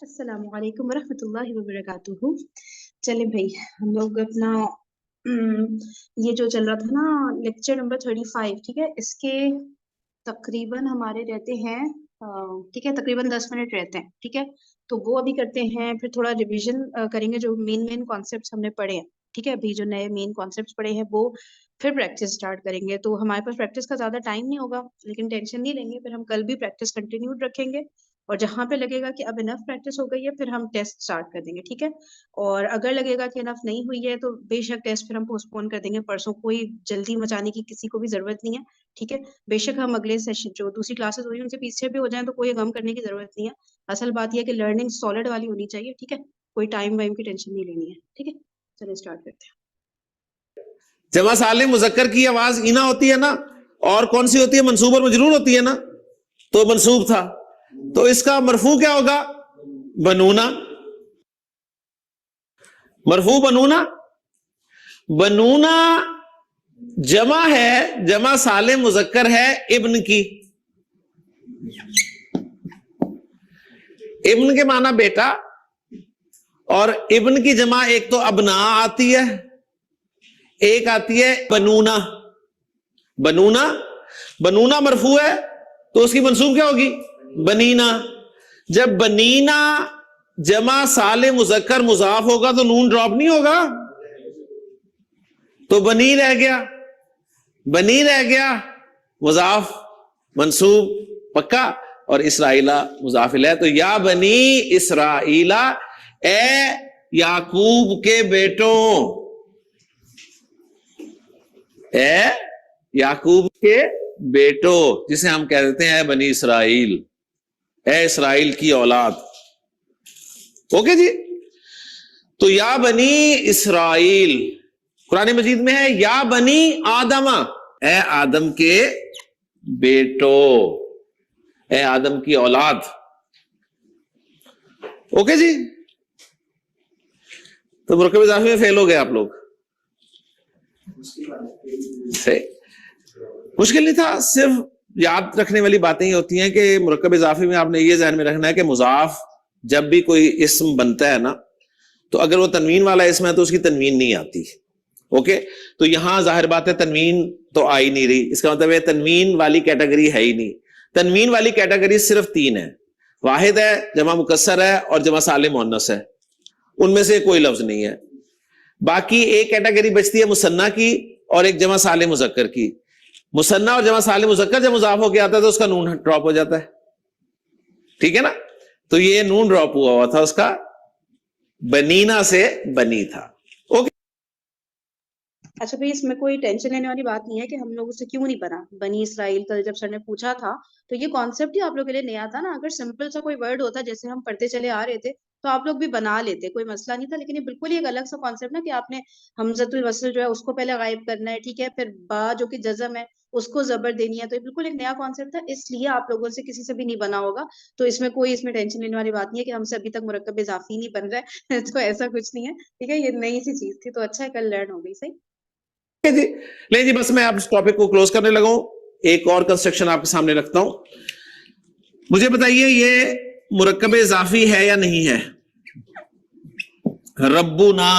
السلام علیکم ورحمۃ اللہ وبرکاتہ. چلیں بھائی ہم لوگ اپنا یہ جو چل رہا تھا نا لیکچر نمبر 35، ٹھیک ہے، اس کے تقریباً ہمارے رہتے ہیں ٹھیک ہے، تقریباً 10 منٹ رہتے ہیں، ٹھیک ہے. تو وہ ابھی کرتے ہیں، پھر تھوڑا ریویژن کریں گے جو مین کانسیپٹس ہم نے پڑھے ہیں، ٹھیک ہے. ابھی جو نئے مین کانسیپٹس پڑھے ہیں وہ پھر پریکٹس اسٹارٹ کریں گے. تو ہمارے پاس پریکٹس کا زیادہ ٹائم نہیں ہوگا، لیکن ٹینشن نہیں لیں گے، پھر ہم کل بھی پریکٹس کنٹینیو رکھیں گے، اور جہاں پہ لگے گا کہ اب انف پریکٹس ہو گئی ہے پھر ہم ٹیسٹ اسٹارٹ کر دیں گے، ٹھیک ہے. اور اگر لگے گا کہ انف نہیں ہوئی ہے تو بے شک ٹیسٹ پھر ہم پوسٹ پون کر دیں گے پرسوں. کوئی جلدی مچانے کی کسی کو بھی ضرورت نہیں ہے، ٹھیک ہے. بے شک ہم اگلے سیشن جو دوسری کلاسز ہوئی ان سے پیچھے بھی ہو جائیں تو کوئی غم کرنے کی ضرورت نہیں ہے. اصل بات یہ ہے کہ لرننگ سالڈ والی ہونی چاہیے، ٹھیک ہے. کوئی ٹائم وائم کی ٹینشن نہیں لینی ہے، ٹھیک ہے. چلیں اسٹارٹ کرتے ہیں. جمع سالم مذکر کی آواز اینا ہوتی ہے نا، اور کون سی ہوتی ہے؟ منصوب اور مجرور ہوتی ہے نا. تو منصوب تھا تو اس کا مرفوع کیا ہوگا؟ بنونا. مرفوع بنونا. بنونا جمع ہے، جمع سالم مذکر ہے ابن کی. ابن کے معنی بیٹا، اور ابن کی جمع ایک تو ابنا آتی ہے، ایک آتی ہے بنونا. بنونا بنونا مرفوع ہے تو اس کی منصوب کیا ہوگی؟ بنینا. جب بنینا جمع سالم مذکر مضاف ہوگا تو نون ڈراپ نہیں ہوگا، تو بنی رہ گیا. بنی رہ گیا، مضاف منصوب پکا، اور اسرائیلہ مضاف الیہ. تو یا بنی اسرائیلہ، اے یعقوب کے بیٹوں، اے یعقوب کے بیٹوں، جسے ہم کہہ دیتے ہیں بنی اسرائیل، اے اسرائیل کی اولاد. اوکے جی. تو یا بنی اسرائیل قرآن مجید میں ہے یا بنی آدم، اے آدم کے بیٹو، اے آدم کی اولاد. اوکے جی. تو مرکب اضافی میں فیل ہو گئے آپ لوگ. مشکل نہیں تھا، صرف یاد رکھنے والی باتیں ہی ہوتی ہیں کہ مرکب اضافی میں آپ نے یہ ذہن میں رکھنا ہے کہ مضاف جب بھی کوئی اسم بنتا ہے نا، تو اگر وہ تنوین والا اسم ہے تو اس کی تنوین نہیں آتی. اوکے. تو یہاں ظاہر بات ہے تنوین تو آ ہی نہیں رہی، اس کا مطلب ہے تنوین والی کیٹیگری ہے ہی نہیں. تنوین والی کیٹیگری صرف 3 ہے. واحد ہے، جمع مکسر ہے، اور جمع سالم مؤنث ہے. ان میں سے کوئی لفظ نہیں ہے. باقی ایک کیٹیگری بچتی ہے مثنیٰ کی اور ایک جمع سالم مذکر کی. مثنیٰ اور جمع سالم مذکر جب مضاف ہو کے آتا ہے تو اس کا نون ڈراپ ہو جاتا ہے، ٹھیک ہے نا. تو یہ نون ڈراپ ہوا تھا، اس کا بنینا سے بنی تھا. اوکے. اچھا بھائی، اس میں کوئی ٹینشن لینے والی بات نہیں ہے کہ ہم لوگ اسے کیوں نہیں پڑھا. بنی اسرائیل کل جب سر نے پوچھا تھا تو یہ کانسیپٹ ہی آپ لوگوں کے لیے نیا تھا نا. اگر سمپل سا کوئی ورڈ ہوتا جیسے ہم پڑھتے چلے آ رہے تھے تو آپ لوگ بھی بنا لیتے، کوئی مسئلہ نہیں تھا. لیکن یہ بالکل ہی ایک الگ سا کانسیپٹ نا کہ آپ نے حمزۃ الوصل جو ہے اس کو پہلے غائب کرنا ہے، ٹھیک ہے، پھر با جو کہ جزم ہے اس کو زبر دینی ہے. تو یہ بالکل ایک نیا کانسیپٹ تھا، اس لیے آپ لوگوں سے کسی سے بھی نہیں بنا ہوگا. تو اس میں کوئی ٹینشن لینے والی بات نہیں ہے کہ ہم سے ابھی تک مرکب اضافی نہیں بن رہا ہے. تو ایسا کچھ نہیں ہے، ٹھیک ہے. یہ نئی سی چیز تھی تو اچھا ہے، کل لرن ہو گئی. صحیح جی. نہیں جی، بس میں اب اس ٹاپک کو کلوز کرنے لگا ہوں. ایک اور کنسٹرکشن آپ کے سامنے رکھتا ہوں. مجھے بتائیے یہ مرکب اضافی ہے یا نہیں ہے؟ ربنا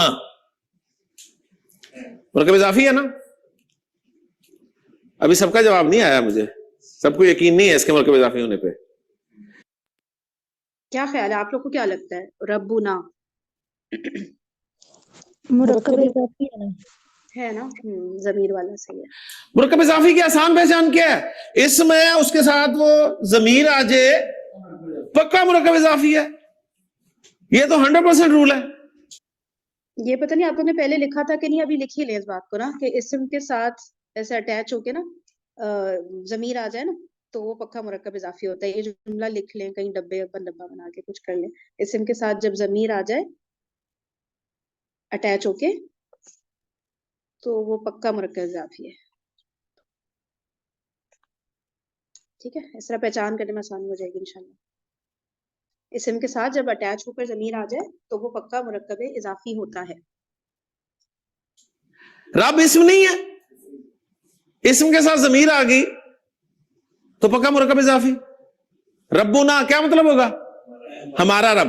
مرکب اضافی ہے نا؟ ابھی سب کا جواب نہیں آیا، مجھے سب کو یقین نہیں ہے اس کے مرکب اضافی ہونے پہ. کیا خیال ہے آپ لوگ کو؟ کیا لگتا ہے ربنا مرکب اضافی ہے نا؟ ضمیر والا صحیح ہے. مرکب اضافی کی آسان پہچان کیا ہے؟ اسم ہے، اس کے ساتھ وہ ضمیر آ جائے، پکا مرکب اضافی ہے. یہ تو 100% رول ہے. یہ پتہ نہیں آپ لوگوں نے پہلے لکھا تھا کہ نہیں، ابھی لکھی لیں اس بات کو نا کہ اسم کے ساتھ ایسے اٹیچ ہو کے نا ضمیر آ جائے نا تو وہ پکا مرکب اضافی ہوتا ہے. یہ جملہ لکھ لیں کہیں، ڈبے ڈبا بنا کے کچھ کر لیں. اسم کے ساتھ جب ضمیر آ جائے اٹیچ ہو کے تو وہ پکا مرکب اضافی ہے، ٹھیک ہے. اس طرح پہچان کرنے میں آسانی ہو جائے گی انشاءاللہ. اسم کے ساتھ جب اٹیچ ہو کر ضمیر آ جائے تو وہ پکا مرکب اضافی ہوتا ہے. رب اسم نہیں ہے، اسم کے ساتھ ضمیر آ گئی تو پکا مرکب اضافی. ربنا کیا مطلب ہوگا؟ ہمارا رب.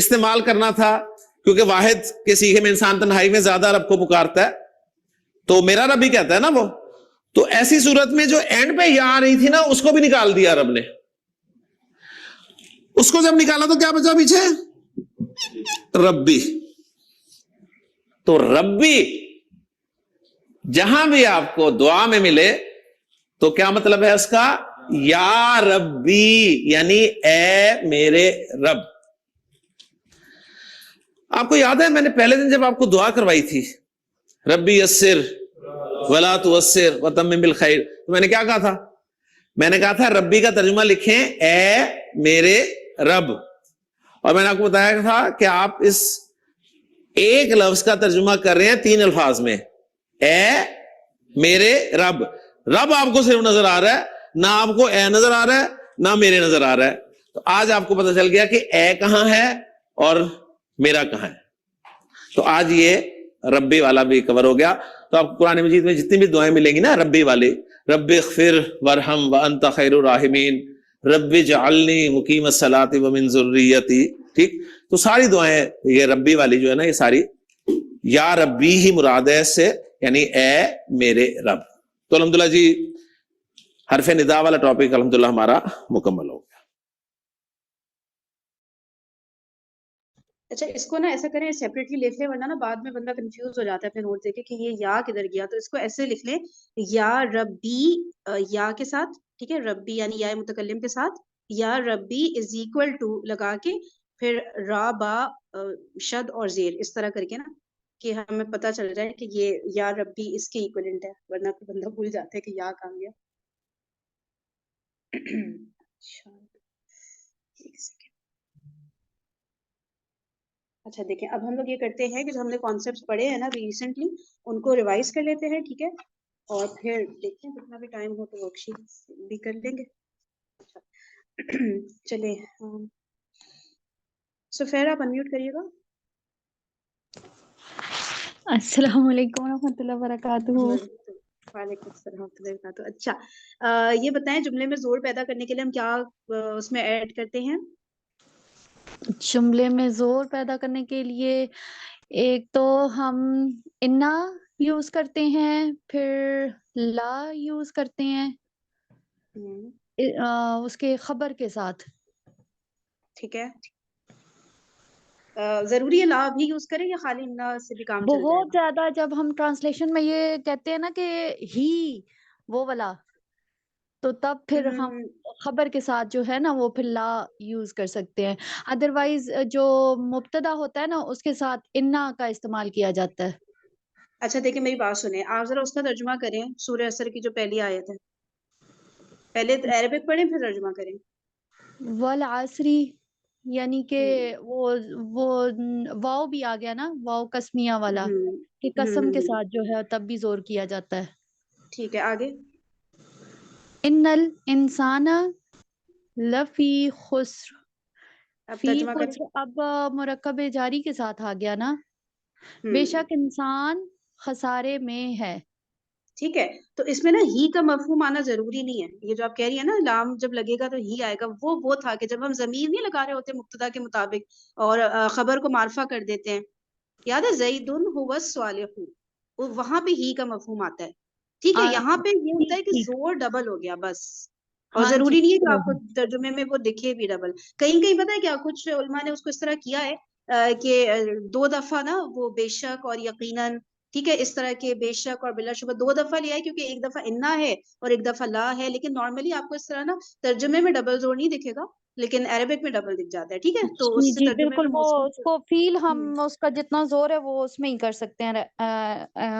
استعمال کرنا تھا, کیونکہ واحد کے صیغے میں انسان تنہائی میں زیادہ رب کو پکارتا ہے, تو میرا رب ہی کہتا ہے نا وہ. تو ایسی صورت میں جو اینڈ پہ یا آ رہی تھی نا, اس کو بھی نکال دیا رب نے. اس کو جب نکالا تو کیا بچا پیچھے؟ ربی. تو ربی جہاں بھی آپ کو دعا میں ملے تو کیا مطلب ہے اس کا؟ یا ربی, یعنی اے میرے رب. آپ کو یاد ہے میں نے پہلے دن جب آپ کو دعا کروائی تھی, ربی یسر ولا تعسر وتمم بالخیر, تو میں نے کیا کہا تھا؟ میں نے کہا تھا ربی کا ترجمہ لکھیں اے میرے رب. اور میں نے آپ کو بتایا تھا کہ آپ اس ایک لفظ کا ترجمہ کر رہے ہیں 3 الفاظ میں, اے میرے رب. رب آپ کو صرف نظر آ رہا ہے, نہ آپ کو اے نظر آ رہا ہے نہ میرے نظر آ رہا ہے. تو آج آپ کو پتہ چل گیا کہ اے کہاں ہے اور میرا کہاں ہے. تو آج یہ ربی والا بھی کور ہو گیا. تو آپ قرآن مجید میں جتنی بھی دعائیں ملیں گی نا ربی والی, رب اغفر وارحم وانت خیر الراحمین, رب اجعلنی مقیم الصلاۃ ومن ذریتی, ٹھیک, تو ساری دعائیں یہ ربی والی جو ہے نا, یہ ساری یا ربی ہی مراد ہے اس سے, یعنی اے میرے رب. تو الحمدللہ جی حرف ندا والا ٹاپک الحمدللہ ہمارا مکمل ہو گیا. اچھا اس کو نا ایسا کریں, سیپریٹلی لکھ لیں, ورنہ نا بعد میں بندہ کنفیوز ہو جاتا ہے اپنے نوٹ دیکھ کے کہ یہ یا کدھر گیا. تو اس کو ایسے لکھ لیں یا ربی, یا کے ساتھ, ٹھیک ہے, ربی یعنی یا متکلم کے ساتھ, یا ربی از اکول ٹو لگا کے پھر را با شد اور زیر, اس طرح کر کے نا کہ ہمیں پتہ چل جائے کہ یہ یا ربی اس کے ایکویلنٹ ہے, ورنہ پھر بندہ بھول جاتا ہے کہ یا کہاں گیا. اچھا ایک سیکنڈ. اچھا دیکھیں, اب ہم لوگ یہ کرتے ہیں کہ جو ہم نے کانسیپٹس پڑھے ہیں نا ریسنٹلی, ان کو ریوائز کر لیتے ہیں, ٹھیک ہے, اور پھر دیکھتے ہیں کتنا بھی ٹائم ہو تو ورک شیٹ بھی کر لیں گے. اچھا چلیں, سفیر آپ انمیوٹ کریے گا. السلام علیکم ورحمۃ اللہ وبرکاتہ. وعلیکم السلام ورحمۃ اللہ وبرکاتہ. اچھا یہ بتائیں جملے میں زور پیدا کرنے کے لیے ہم کیا اس میں ایڈ کرتے ہیں؟ جملے میں زور پیدا کرنے کے لیے ایک تو ہم انا یوز کرتے ہیں, پھر لا یوز کرتے ہیں اس کے خبر کے ساتھ. ٹھیک ہے, ضروری ہے لا بھی یوز کریں یا خالی انا سے بھی کام چل جائے بہت گا؟ زیادہ جب ہم ٹرانسلیشن میں یہ کہتے ہیں نا کہ ہی وہ والا, تو تب پھر ہم خبر کے ساتھ جو ہے نا وہ پھر لا یوز کر سکتے ہیں. ادروائز جو مبتدا ہوتا ہے نا اس کے ساتھ انا کا استعمال کیا جاتا ہے. اچھا دیکھیں میری بات سنیں, آپ ذرا اس کا ترجمہ کریں سورہ عصر کی جو پہلی آیت ہے, پہلے عربک پڑھیں پھر ترجمہ کریں. والعصری یعنی کہ وہ واو بھی آ گیا نا, واو قسمیہ والا, کہ قسم کے ساتھ جو ہے تب بھی زور کیا جاتا ہے. ٹھیک ہے آگے. ان الانسان لفی خسر, اب فی ترجمہ کریں. خسر اب مرکب جاری کے ساتھ آ گیا نا, بے شک انسان خسارے میں ہے. ٹھیک ہے, تو اس میں نا ہی کا مفہوم آنا ضروری نہیں ہے. یہ جو آپ کہہ رہی ہیں نا لام جب لگے گا تو ہی آئے گا, وہ تھا کہ جب ہم ضمیر نہیں لگا رہے ہوتے مبتدا کے مطابق اور خبر کو معرفہ کر دیتے ہیں, یاد ہے زید هو الصالح, وہاں پہ ہی کا مفہوم آتا ہے. ٹھیک ہے, یہاں پہ یہ ہوتا ہے کہ زور ڈبل ہو گیا بس, اور ضروری نہیں ہے کہ آپ کو ترجمے میں وہ دکھے بھی ڈبل. کہیں کہیں پتہ ہے کیا, کچھ علماء نے اس کو اس طرح کیا ہے کہ 2 دفعہ نا وہ بے شک اور یقیناً, ٹھیک ہے, اس طرح کے بے شک اور بلا شبہ 2 دفعہ لیا ہے, کیونکہ ایک دفعہ انا ہے اور ایک دفعہ لا ہے. لیکن نارملی آپ کو اس طرح نا ترجمے میں ڈبل زور نہیں دکھے گا, لیکن عربک میں ڈبل دکھ جاتا ہے. ٹھیک ہے, تو اس سے جی ترجمے بالکل, میں وہ موصول اس کو فیل ہم اس کا جتنا زور ہے وہ اس میں ہی کر سکتے ہیں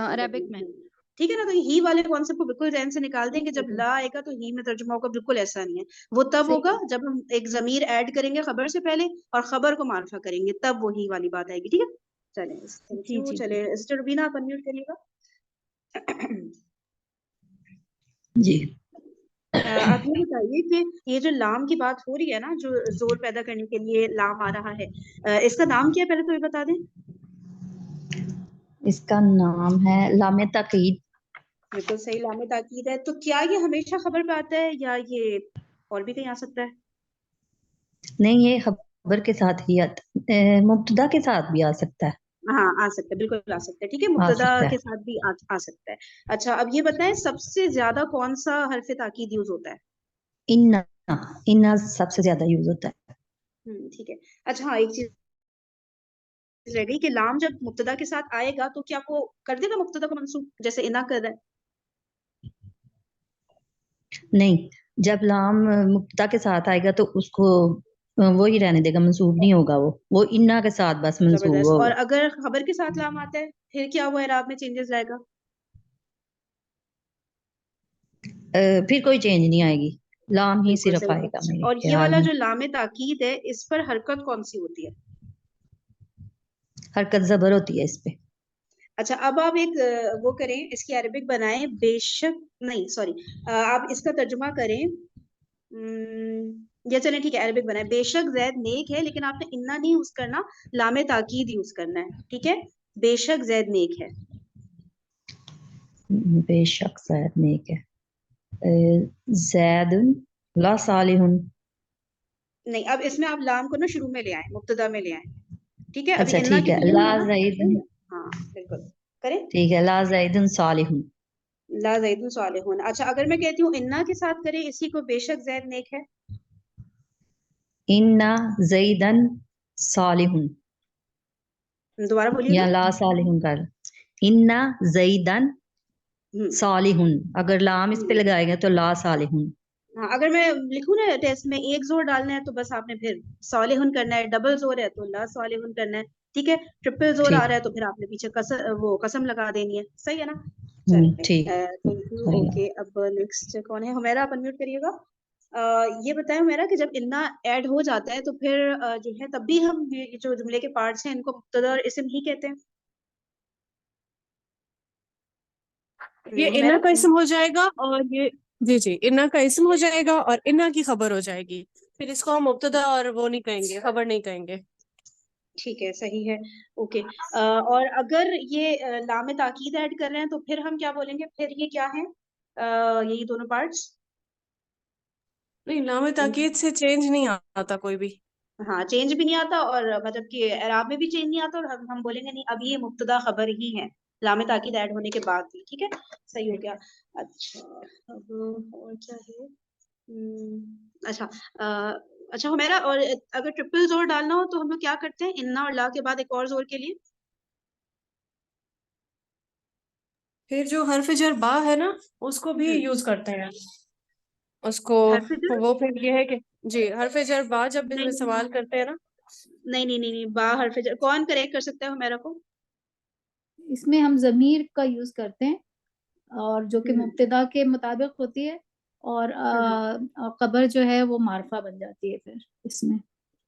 عربک میں. ٹھیک ہے نا, تو ہی والے کانسیپٹ کو بالکل ذہن سے نکال دیں کہ جب لا آئے گا تو ہی میں ترجمہ ہوگا. بالکل ایسا نہیں ہے, وہ تب ہوگا جب ہم ایک ضمیر ایڈ کریں گے خبر سے پہلے اور خبر کو معرفہ کریں گے, تب وہی والی بات آئے گی. ٹھیک ہے, چلیں تھینک یو. چلیں سسٹر روبینہ آپ انمیوٹ کریے گا. جی آپ یہ بتائیے کہ یہ جو لام کی بات ہو رہی ہے نا, جو زور پیدا کرنے کے لیے لام آ رہا ہے, اس کا نام کیا ہے پہلے تو یہ بتا دیں. اس کا نام ہے لام تاکید. بالکل صحیح, لام تاکید ہے. تو کیا یہ ہمیشہ خبر پہ آتا ہے یا یہ اور بھی کہیں آ سکتا ہے؟ نہیں, یہ خبر کے ساتھ ہی مبتدا کے ساتھ بھی آ سکتا ہے. ہاں آ سکتا ہے، بالکل آ سکتا ہے، ٹھیک ہے، آ مبتدا سکتا کے ہے. ساتھ بھی آ سکتا ہے. اچھا اب یہ بتائیں سب سے زیادہ کون سا حرف تاکید یوز ہوتا ہے؟ انا سب سے زیادہ یوز ہوتا ہے. ٹھیک ہے. اچھا ہاں ایک چیز رہ گئی کہ لام جب مبتدا کے ساتھ آئے گا تو کیا وہ کر دے گا مبتدا کو منصوب جیسے انا کر رہا ہے؟ نہیں، جب لام مبتدا کے ساتھ آئے گا تو اس کو وہی رہنے دے گا، منصوب نہیں ہوگا. وہ انا کے ساتھ بس منصوب زبردست. ہوگا. اور اگر خبر کے ساتھ لام آتا ہے پھر کیا وہ اعراب میں چینجز لائے گا؟ پھر کوئی چینج نہیں آئے گی، لام ہی بالکل صرف صحیح. آئے گا میرے اور یہ خیال والا میں. جو لام تاکید ہے اس پر حرکت کون سی ہوتی ہے؟ حرکت زبر ہوتی ہے اس پہ. اچھا اب آپ ایک وہ کریں، اس کی عربک بنائیں، بے شک نہیں سوری آپ اس کا ترجمہ کریں. یا چلیں ٹھیک ہے عربک بنائیں، بے شک زید نیک ہے، لیکن آپ نے انا نہیں یوز کرنا، لام تاکید یوز کرنا ہے. ٹھیک ہے، بے شک زید نیک ہے. بے شک زید نیک ہے. زید لا صالح. نہیں اب اس میں آپ لام کو نا شروع میں لے آئیں، مبتدا میں لے آئیں. ٹھیک ہے ابھی اچھا انا ٹھیک کی ہے، تو یہی لا ہے نا. زید. صحیح ہے؟ ہاں بالکل کریں. ٹھیک ہے، لا زید صالح. لا زید صالح. اچھا اگر میں کہتی ہوں انا کے ساتھ کریں اسی کو، بے شک زید نیک ہے. انا زیدن صالح. دوبارہ بولیے یا تو. لا صالح کر. انا زیدن ہوں صالح. اگر لام اس پہ لگائے گا تو لا صالح. ہاں اگر میں لکھوں نا ٹیسٹ میں ایک زور ڈالنا ہے تو بس آپ نے پھر صالحن کرنا ہے، ڈبل زور ہے تو لا صالحن کرنا ہے. ٹھیک ہے، ٹرپل زور آ ٹھیک. رہا ہے تو پھر آپ نے پیچھے وہ قسم لگا دینی ہے. صحیح ہے نا؟ چلیں ٹھیک. Thank you. صحیح ہے. اوکے اب نیکسٹ کون ہے؟ حمیرا آپ انمیوٹ کریے گا. یہ بتائیں حمیرا کہ جب انا ایڈ ہو جاتا ہے تو پھر جو ہے تب بھی ہم یہ جو جملے کے پارٹس ہیں ان کو مبتدا اور اسم ہی کہتے ہیں. یہ حمیرا انا کا اسم ہو جائے گا اور یہ جی انا کا اسم ہو جائے گا اور انا کی خبر ہو جائے گی، پھر اس کو ہم مبتدا اور وہ نہیں کہیں گے، خبر نہیں کہیں گے. ٹھیک ہے صحیح ہے. اوکے اور اگر یہ لام تاکید ایڈ کر رہے ہیں تو پھر ہم کیا بولیں گے؟ پھر یہ کیا ہیں یہی دونوں پارٹس؟ نہیں، لام تاکید سے چینج نہیں آتا کوئی بھی. ہاں چینج بھی نہیں آتا اور مطلب کہ اعراب میں بھی چینج نہیں آتا، اور ہم بولیں گے نہیں اب یہ مبتدا خبر ہی ہے لام تاکید ایڈ ہونے کے بعد بھی. ٹھیک ہے صحیح ہو گیا. اچھا اب اور کیا ہے؟ اچھا اچھا ہمیرا، اور اگر ٹرپل زور ڈالنا ہو تو ہم لوگ کیا کرتے ہیں انا اور لا کے بعد ایک اور زور کے لیے؟ پھر جو حرف جر با ہے نا اس کو بھی یوز کرتے ہیں. اس کو حرف جر؟ وہ پھر یہ ہے کہ جی حرف جر با جب بھی نہیں سوال کرتے ہیں نا. نہیں نہیں نہیں نہیں، با حرف جر کون کریکٹ کر سکتا ہے ہمیرا کو؟ اس میں ہم ضمیر کا یوز کرتے ہیں اور جو کہ ہوں مبتدا کے مطابق ہوتی ہے، اور خبر جو ہے وہ معرفہ بن جاتی ہے پھر اس میں.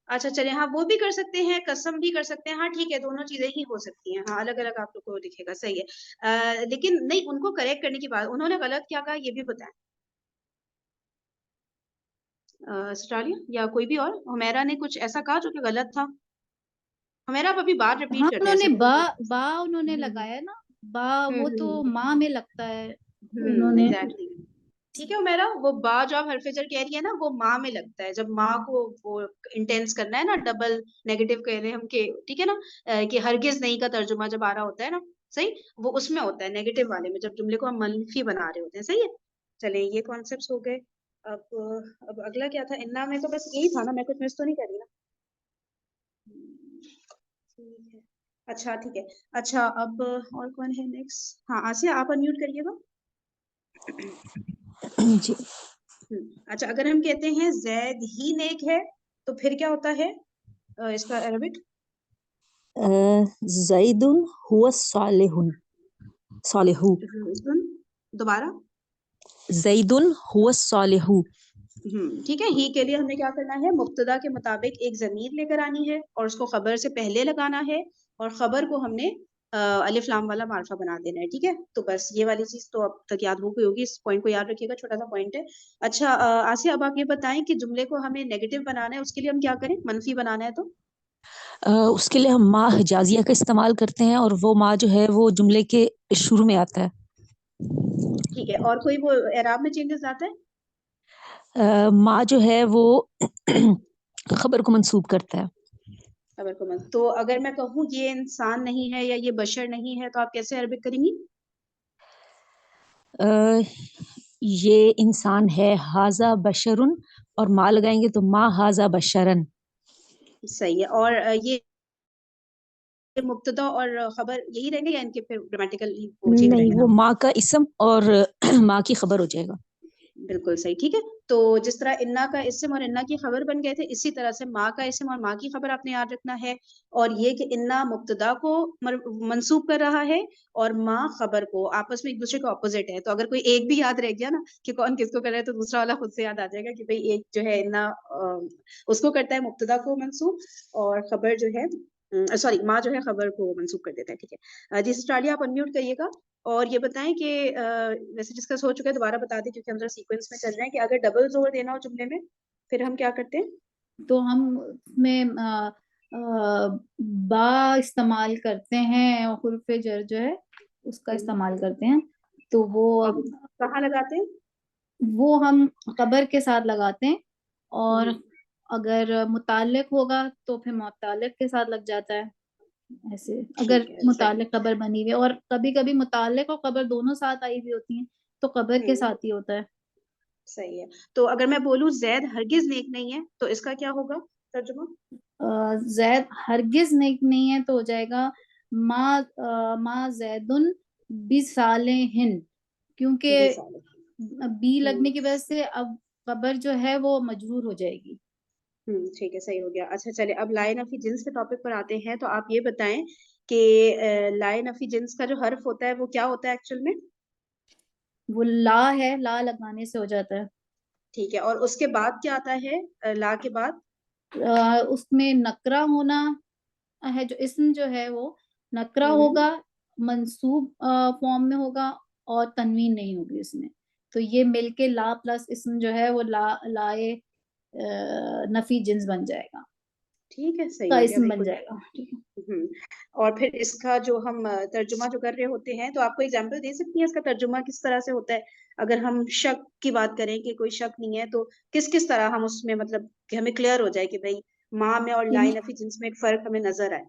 اچھا چلے ہاں وہ بھی کر سکتے ہیں، قسم بھی کر سکتے ہیں. ہاں ٹھیک ہے دونوں چیزیں ہی ہو سکتی ہیں. ہاں الگ الگ آپ لوگ کو دکھے گا. صحیح ہے لیکن نہیں ان کو کریکٹ کرنے کی بات، انہوں نے غلط کیا کہا یہ بھی بتائیں. اسٹرالیا یا کوئی بھی اور؟ ہمیرا نے کچھ ایسا کہا جو کہ غلط تھا. ہمیرا آپ ابھی بات ریپیٹ ہاں کرتے انہوں ہیں نے ایسے با انہوں نے لگایا نا، با وہ تو ماں میں لگتا ہے انہوں نے. ایگزیکٹلی. ٹھیک ہے میرا وہ با جو آپ حرف جر کہہ رہی ہے نا وہ ماں میں لگتا ہے، جب ماں کو وہ انٹینس کرنا ہے نا، ڈبل نیگیٹو کہہ رہے ہیں ہم کہ ٹھیک ہے نا کہ ہرگز نہیں کا ترجمہ جب آ رہا ہوتا ہے نا، صحیح وہ اس میں ہوتا ہے نیگیٹو والے میں، جب جملے کو ہم منفی بنا رہے ہوتے ہیں. صحیح ہے چلیں یہ کانسیپٹس ہو گئے. اب اگلا کیا تھا؟ انا میں تو بس یہی تھا نا، میں کچھ مس تو نہیں کر رہی نا؟ ٹھیک ہے اچھا ٹھیک ہے. اچھا اب اور کون ہے نیکسٹ؟ ہاں آسیہ آپ انمیوٹ کریے گا. جی اچھا اگر ہم کہتے ہیں زید ہی نیک ہے تو پھر کیا ہوتا ہے اس کا عربک؟ زید هو صالح. صالح. دوبارہ. زید هو صالح. ٹھیک ہے ہی کے لیے ہم نے کیا کرنا ہے؟ مبتدا کے مطابق ایک ضمیر لے کر آنی ہے اور اس کو خبر سے پہلے لگانا ہے، اور خبر کو ہم نے الف لام والا معرفہ بنا دینا ہے. ٹھیک ہے تو بس یہ والی چیز تو اب تک یاد ہو گئی ہوگی، اس پوائنٹ کو یاد رکھیے گا، چھوٹا سا پوائنٹ ہے. اچھا آسیہ اب آپ یہ بتائیں کہ جملے کو ہمیں نیگیٹو بنانا ہے، اس کے لیے ہم کیا کریں؟ منفی بنانا ہے تو اس کے لیے ہم ما حجازیہ کا استعمال کرتے ہیں، اور وہ ما جو ہے وہ جملے کے شروع میں آتا ہے. ٹھیک ہے اور کوئی وہ اعراب میں چینجز آتا ہے؟ ما جو ہے وہ خبر کو منسوب کرتا ہے. خبر کو تو اگر میں کہوں یہ انسان نہیں ہے یا یہ بشر نہیں ہے تو آپ کیسے عربک کریں گی؟ یہ انسان ہے، ہاذا بشرن، اور ما لگائیں گے تو ما ہاذا بشرن. صحیح ہے. اور یہ مبتدا اور خبر یہی رہیں گے یا ان کے پھر گرامیٹیکل چینج رہیں نہیں، گے وہ نا؟ ما کا اسم اور ما کی خبر ہو جائے گا. بالکل صحیح. ٹھیک ہے، تو جس طرح انا کا اسم اور انا کی خبر بن گئے تھے، اسی طرح سے ماں کا اسم اور ماں کی خبر آپ نے یاد رکھنا ہے. اور یہ کہ انا مبتدا کو منسوب کر رہا ہے اور ماں خبر کو، آپس میں ایک دوسرے کو اپوزٹ ہے. تو اگر کوئی ایک بھی یاد رہ گیا نا کہ کون کس کو کر رہا ہے تو دوسرا والا خود سے یاد آ جائے گا کہ بھئی ایک جو ہے انا اس کو کرتا ہے مبتدا کو منسوب، اور خبر جو ہے سوری ماں جو ہے خبر کو منسوب کر دیتا ہے. ٹھیک ہے جی سٹالیہ، آپ انمیوٹ کریے گا اور یہ بتائیں کہ ویسے ڈسکس ہو چکا ہے، دوبارہ بتا دیں کیونکہ ہم ذرا سیکوینس میں چل رہے ہیں کہ اگر ڈبل زور دینا ہو جملے میں پھر ہم کیا کرتے ہیں؟ تو ہم اس میں با استعمال کرتے ہیں اور حرف جر جو ہے اس کا استعمال کرتے ہیں. تو وہ کہاں لگاتے ہیں؟ وہ ہم خبر کے ساتھ لگاتے ہیں، اور اگر متعلق ہوگا تو پھر متعلق کے ساتھ لگ جاتا ہے. ایسے اگر متعلق خبر بنی ہوئی، اور کبھی کبھی متعلق اور خبر دونوں ساتھ آئی ہوئی ہوتی ہیں تو خبر کے ساتھ ہی ہوتا ہے. صحیح ہے. تو اگر میں بولوں زید ہرگز نیک نہیں ہے تو اس کا کیا ہوگا ترجمہ؟ زید ہرگز نیک نہیں ہے تو ہو جائے گا ما زیدن بصالحن، کیونکہ بی لگنے کی وجہ سے اب خبر جو ہے وہ مجرور ہو جائے گی. ٹھیک ہے صحیح ہو گیا. اچھا چلے اب لائے نفی جنس کے ٹاپک پر آتے ہیں. تو آپ یہ بتائیں کہ لائے نفی جنس کا جو حرف ہوتا ہے وہ کیا ہوتا ہے ایکچوئل میں؟ وہ لا ہے، لا لگانے سے ہو جاتا ہے. ٹھیک ہے، اور اس کے بعد کیا آتا ہے لا کے بعد؟ اس میں نکرہ ہونا ہے، جو اسم جو ہے وہ نکرہ ہوگا، منصوب فارم میں ہوگا اور تنوین نہیں ہوگی اس میں. تو یہ مل کے لا پلس اسم جو ہے وہ لائے نفی جنس بن جائے گا. ٹھیک ہے صحیح کا ہو گیا اسم بن بالکل. جائے گا. اور پھر اس کا جو ہم ترجمہ جو کر رہے ہوتے ہیں تو آپ کو ایگزامپل دے سکتی ہیں اس کا ترجمہ کس طرح سے ہوتا ہے؟ اگر ہم شک کی بات کریں کہ کوئی شک نہیں ہے تو کس کس طرح ہم اس میں مطلب کہ ہمیں کلیئر ہو جائے کہ بھائی ماں میں اور لائے نفی جنس میں ایک فرق ہمیں نظر آئے؟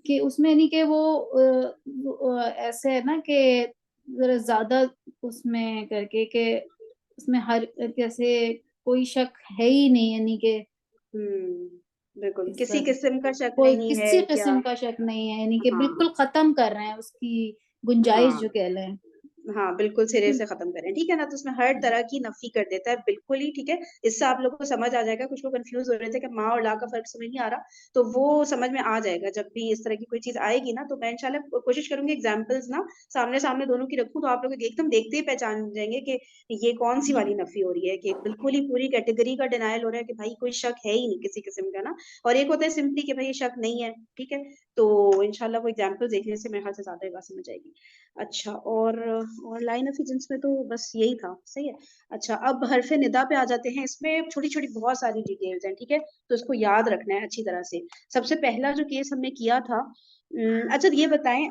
کہ اس میں نہیں کہ وہ ایسے ہے نا کہ ذرا زیادہ اس میں کر کے کہ اس میں ہر کیسے کوئی شک ہے ہی نہیں، یعنی کہ بالکل کسی قسم کا شک کوئی نہیں ہے کسی کیا؟ قسم کا شک نہیں ہے، یعنی کہ ہاں بالکل ختم کر رہے ہیں اس کی گنجائش جو کہہ رہے ہیں. ہاں بالکل سرے سے ختم کریں. ٹھیک ہے نا، تو اس میں ہر طرح کی نفی کر دیتا ہے بالکل ہی. ٹھیک ہے، اس سے آپ لوگوں کو سمجھ آ جائے گا. کچھ لوگ کنفیوز ہو رہے تھے کہ ماں اور لا کا فرق سمجھ نہیں آ رہا، تو وہ سمجھ میں آ جائے گا جب بھی اس طرح کی کوئی چیز آئے گی نا. تو میں انشاءاللہ کوشش کروں گی ایگزامپلز نا سامنے سامنے دونوں کی رکھوں تو آپ لوگ ایک دم دیکھتے ہی پہچان جائیں گے کہ یہ کون سی والی نفی ہو رہی ہے، کہ بالکل ہی پوری کیٹیگری کا ڈینائل ہو رہا ہے کہ بھائی کوئی شک ہے ہی نہیں کسی قسم کا نا. اور ایک ہوتا ہے سمپلی کہ بھائی شک نہیں ہے. ٹھیک ہے، تو انشاءاللہ وہ ایگزامپل دیکھنے سے میرے خیال سے زیادہ بات سمجھ آئے گی. اچھا، اور لائن آف جنس میں تو بس یہی تھا. صحیح ہے. اچھا اب حرف ندا پہ آ جاتے ہیں. اس میں چھوٹی چھوٹی بہت ساری ڈیٹیلز ہیں. ٹھیک ہے، تو اس کو یاد رکھنا ہے اچھی طرح سے. سب سے پہلا جو کیس ہم نے کیا تھا، اچھا یہ بتائیں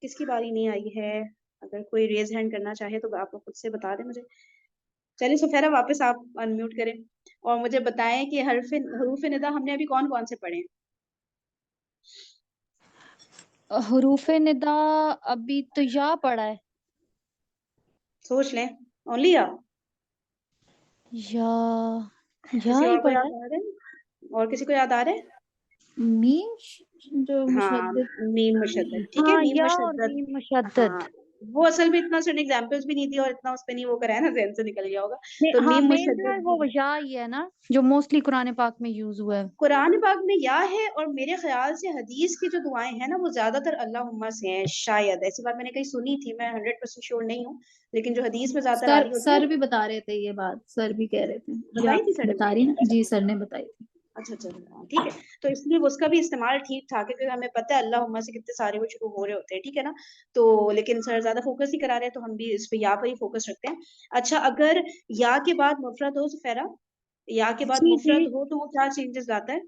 کس کی باری نہیں آئی ہے؟ اگر کوئی ریز ہینڈ کرنا چاہے تو آپ خود سے بتا دیں مجھے. چلیے سفیرہ واپس آپ انمیوٹ کریں اور مجھے بتائیں کہ حروف ندا ہم نے ابھی کون کون سے پڑھے ہیں؟ حروف ندا ابھی تو یا پڑھا ہے. سوچ لیں. اونلی یا کسی ہی اور کو پڑھا یاد آ رہے ہیں؟ اور کسی کو یاد آ رہے ہیں؟ میم جو ہاں مشدد. میم مشدد. ٹھیک ہے، ہاں، میم یا اور مشدد. میم ہاں مشدد. وہ اصل میں اتنا سن ایگزامپلس بھی نہیں دی اور اتنا اس پہ نہیں وہ کرا ہے نا، ذہن سے نکل گیا ہوگا. تو ہاں میم مین جو ہے مشدد وہ یا ہی ہے نا، جو موسٹلی قرآن پاک میں یوز ہوا ہے. قرآن پاک میں یا ہے، اور میرے خیال سے حدیث کی جو دعائیں ہیں نا وہ زیادہ تر اللہم سے ہیں. شاید ایسی بات میں نے کہیں سنی تھی، میں 100% شیور نہیں ہوں، لیکن جو حدیث میں زیادہ تر آ رہی ہوتی سر ہے. بھی بتا رہے تھے یہ بات، سر بھی کہہ رہے تھے. بتائی تھی سر نے؟ بتا رہی نا جی، سر نے بتائی تھی. اچھا ٹھیک ہے. تو اس لیے اس کا بھی استعمال ٹھیک ٹھاک ہے کیونکہ ہمیں پتہ ہے اللہم سے کتنے سارے وہ شروع ہو رہے ہوتے ہیں. ٹھیک ہے نا، تو لیکن سر زیادہ فوکس ہی کرا رہے ہیں تو ہم بھی اس پہ یا پر ہی فوکس رکھتے ہیں. اچھا اگر یا کے بعد مفرد ہو سفیرہ، یا کے بعد مفرد ہو تو وہ کیا چینجز لاتا ہے؟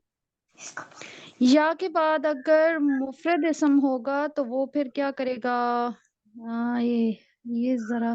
یا کے بعد اگر مفرد اسم ہوگا تو وہ پھر کیا کرے گا؟ یہ ذرا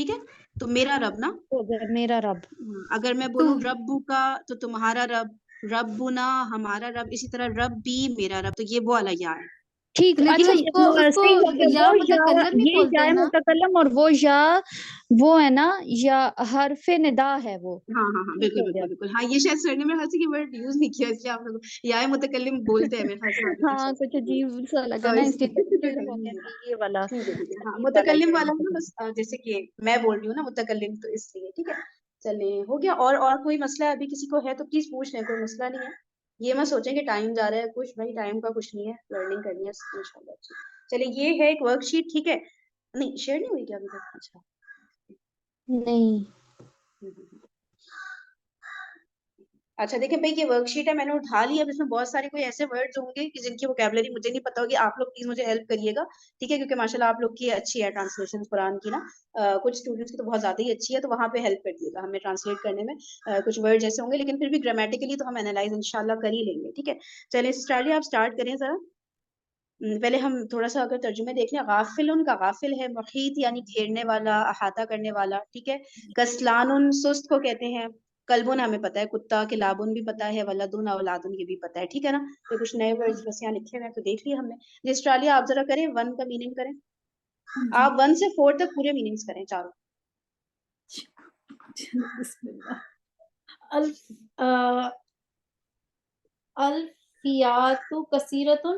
ٹھیک ہے. تو میرا رب نا، میرا رب. اگر میں بولوں ربو کا تو تمہارا رب، ربنا ہمارا رب، اسی طرح رب بھی میرا رب، تو یہ وہ والا یا ہے. ٹھیک. لیکن اچھا اس کو صحیح ہے کہ یا وہ متکلم بھی یہ بولتے یا ہیں نا. متکلم اور وہ یا وہ ہے نا، یا حرف ندا ہے وہ. ہاں ہاں ہاں ٹھیک بالکل ہو گیا. بالکل بالکل. ہاں یہ شاید سر نے میرے خیال سے یہ ورڈ یوز نہیں کیا، اس لیے آپ لوگ یا متکلم بولتے ہیں میرے خیال سے عربی ہاں کچھ عجیب سا لگا تو نا، اس اس لیے کنفیوز ہو گیا کہ یہ والا ٹھیک ہے ٹھیک ہے. ہاں عجیب والا متکلم یہ والا نا، متکلم. بس جیسے کہ میں بول رہی ہوں نا متکلم، تو اس لیے ٹھیک ہے. چلیں ہو گیا. اور کوئی مسئلہ ابھی کسی کو ہے تو پلیز پوچھ لیں، کوئی مسئلہ نہیں ہے. یہ میں سوچیں کہ ٹائم جا رہا ہے کچھ، بھائی ٹائم کا کچھ نہیں ہے، لرننگ کرنی ہے انشاءاللہ. چلیں یہ ہے ایک ورک شیٹ، ٹھیک ہے. نہیں شیئر نہیں ہوئی کیا ابھی تک؟ اچھا نہیں. اچھا دیکھیں بھائی یہ ورک شیٹ ہے، میں نے اٹھا لی. اب اس میں بہت سارے کوئی ایسے ورڈز ہوں گے کہ جن کی ووکیبلری مجھے نہیں پتا ہوگی. آپ لوگ پلیز مجھے ہیلپ کریے گا، ٹھیک ہے، کیونکہ ماشاءاللہ آپ لوگ کی اچھی ہے ٹرانسلیشن قرآن کی نا. کچھ اسٹوڈنٹس کی تو بہت زیادہ ہی اچھی ہے، تو وہاں پہ ہیلپ کر دیے گا ہمیں ٹرانسلیٹ کرنے میں. کچھ ورڈ ایسے ہوں گے لیکن پھر بھی گرامیٹیکلی تو ہم انالائز انشاءاللہ کر ہی لیں گے، ٹھیک ہے. چلیں سسٹر آپ اسٹارٹ کریں ذرا. پہلے ہم تھوڑا سا اگر ترجمے دیکھ لیں. غافل کا غافل ہے، محیط یعنی گھیرنے والا، احاطہ کرنے والا، ٹھیک ہے. کسلان سست کو کہتے ہیں. کلبن ہمیں پتا ہے کتا، کہ لابن بھی پتا ہے، ولدن اولادن یہ بھی پتا ہے، ٹھیک ہے نا. تو کچھ نئے ورڈز بس یہاں لکھے ہوئے ہیں تو دیکھ لیے ہم نے. جی اسٹرالیہ آپ ذرا کریں ون کا میننگ کریں. آپ 1 سے 4 تک پورے میننگز کریں چاروں. بسم اللہ. الفیات کثیرتن.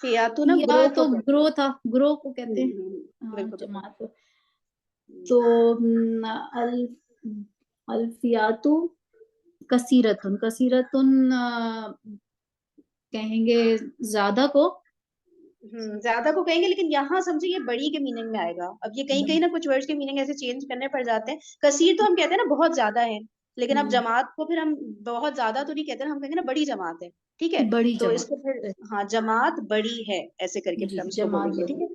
فیاتو نا یا گروہ تو کو کہتے گروہ تھا، گروہ کو کہتے ہیں. ہیں. بالکل جماعت کو. تو الفیاتو کثیرتن، کثیرتن کہیں گے زیادہ کو. زیادہ کو کہیں گے، لیکن یہاں سمجھے یہ بڑی کے میننگ میں آئے گا. اب یہ کہیں کہیں نا کچھ ورڈز کے میننگ ایسے چینج کرنے پڑ جاتے ہیں. کثیر تو ہم کہتے ہیں نا بہت زیادہ ہے، لیکن اب جماعت کو پھر ہم بہت زیادہ تو نہیں کہتے نا، ہم کہیں گے نا بڑی جماعت ہے، ٹھیک ہے. بڑی تو اس جماعت. کو پھر ہاں جماعت بڑی ہے ایسے کر کے جی پھر ہم اس کو جماعت بولیں گے، بڑی. ٹھیک ہے.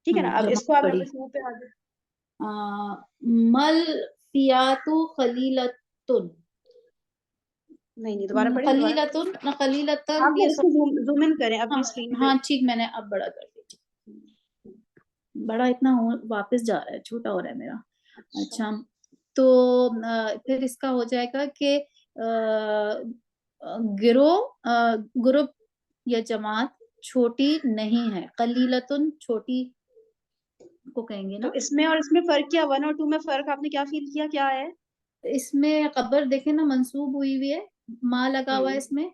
ٹھیک ہے نا. اب اس کو جماعت آپ بڑی. مفہوم پہ آ جائیں. مل فیاتو خلیلتن. نہیں دوبارہ پڑھیں دوبارہ. خلیلتن خلیلتن آپ اس کو زوم ان کریں اپنی اسکرین پہ. ہاں ٹھیک، میں نے اب بڑا کر دیا. بڑا اتنا واپس جا رہا ہے، چھوٹا ہو رہا ہے میرا. اچھا تو پھر اس کا ہو جائے گا کہ گروپ یا جماعت چھوٹی نہیں ہے. قلیلتن چھوٹی کو کہیں گے تو نا. اس میں اور اس میں فرق کیا، 1 اور 2 میں فرق آپ نے کیا فیل کیا، کیا ہے؟ اس میں خبر دیکھیں نا منسوب ہوئی ہوئی ہے، ماں لگا ہوا ہے اس میں،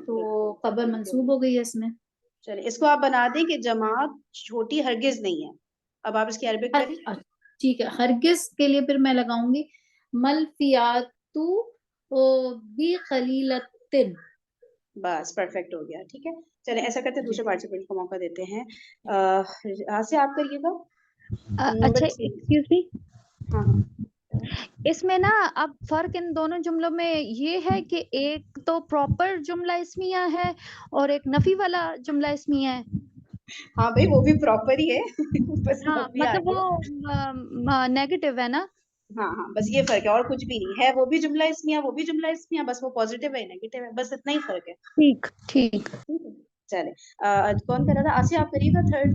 تو خبر منسوب ہو گئی ہے اس میں. چلے اس کو آپ بنا دیں کہ جماعت چھوٹی ہرگز نہیں ہے. اب آپ اس کی عربک کریں. ٹھیک ہے. ہرگز کے لیے پھر میں لگاؤں گی ملفیاتو بی خلیلتن. بس پرفیکٹ ہو گیا، ٹھیک ہے. چلیں ایسا کرتے ہیں دوسرے پارٹیسپینٹ کو موقع دیتے ہیں. سے آپ کریے گا. اچھا ایکسکیوز می، ہاں ہاں اس میں نا اب فرق ان دونوں جملوں میں یہ ہے کہ ایک تو پراپر جملہ اسمیہ ہے اور ایک نفی والا جملہ اسمیہ ہے. ہاں بھائی وہ بھی پراپر ہی ہے بس ہاں نفی آ مطلب گیا. وہ نیگیٹو ہے نا. ہاں ہاں بس یہ فرق ہے اور کچھ بھی نہیں ہے. وہ بھی جملہ اسمیہ وہ بھی جملہ اسمیہ، بس وہ پازیٹیو ہے نیگیٹو ہے، بس اتنا ہی فرق ہے. ٹھیک ٹھیک. چلے کون کر رہا تھا؟ آسیہ آپ کریے گا تھرڈ.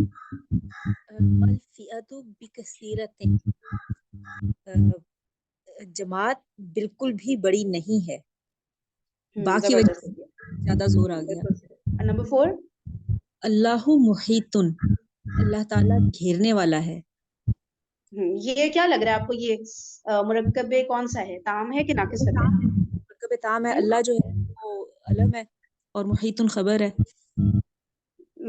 الفئۃ بکثیرۃ. جماعت بالکل بھی بڑی نہیں ہے. باقی وجہ سے زیادہ زور آ گیا. نمبر 4 اللہ محیط. اللہ تعالیٰ گھیرنے والا ہے. یہ کیا لگ رہا ہے آپ کو، یہ مرکب کون سا ہے، تام ہے کہ ناقص ہے؟ مرکب تام ہے. اللہ جو ہے وہ علم ہے اور محیط خبر ہے.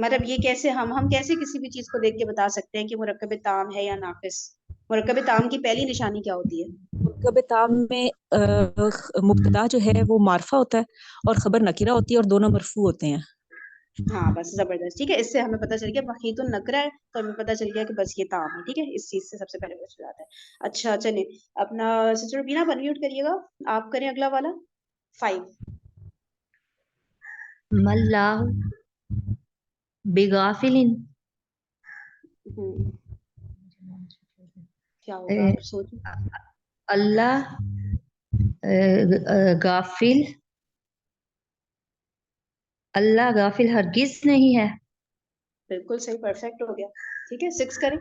مطلب یہ کیسے ہم کیسے کسی بھی چیز کو دیکھ کے بتا سکتے ہیں کہ مرکب تام ہے یا ناقص؟ مرکب تام کی پہلی نشانی کیا ہوتی ہے؟ مرکب تام میں مبتدا جو ہے وہ معرفہ ہوتا ہے اور خبر نکرہ ہوتی ہے اور دونوں مرفوع ہوتے ہیں. ہاں بس زبردست، ٹھیک ہے. اس سے ہمیں پتہ چل گیا محیط النکرہ ہے تو ہمیں پتہ چل گیا کہ بس یہ تام ہے، ٹھیک ہے. اس چیز سے سب سے پہلے پتہ چل جاتا ہے. اچھا چلیں اپنا سسٹر بینا انمیوٹ کریے گا، آپ کریں اگلا والا 5. مَلَّهُ بِغَافِلٍ. کیا ہوگا آپ سوچیں. اللہ غافل، اللہ غافل ہرگز نہیں ہے. بالکل صحیح، پرفیکٹ ہو گیا، ٹھیک ہے. 6 کریں.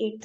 8।